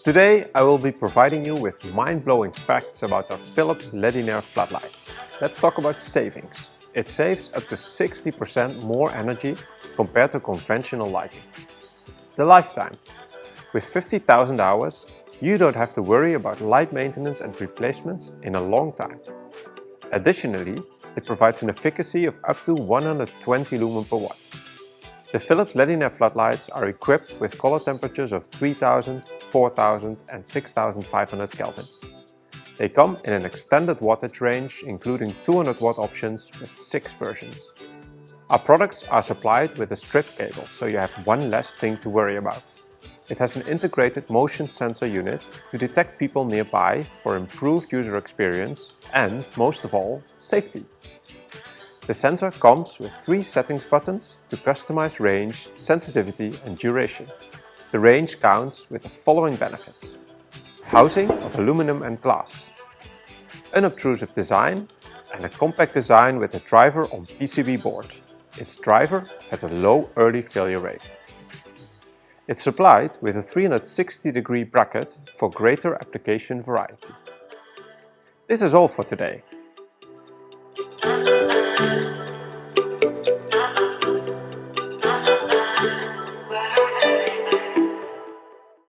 Today I will be providing you with mind-blowing facts about our Philips Ledinaire floodlights. Let's talk about savings. It saves up to 60% more energy compared to conventional lighting. The lifetime. With 50,000 hours, you don't have to worry about light maintenance and replacements in a long time. Additionally, it provides an efficacy of up to 120 lumen per watt. The Philips Ledinaire floodlights are equipped with color temperatures of 3000, 4000 and 6500 Kelvin. They come in an extended wattage range, including 200 watt options with 6 versions. Our products are supplied with a strip cable, so you have one less thing to worry about. It has an integrated motion sensor unit to detect people nearby for improved user experience and, most of all, safety. The sensor comes with 3 settings buttons to customize range, sensitivity and duration. The range counts with the following benefits: housing of aluminum and glass, unobtrusive design and a compact design with a driver on PCB board. Its driver has a low early failure rate. It's supplied with a 360-degree bracket for greater application variety. This is all for today.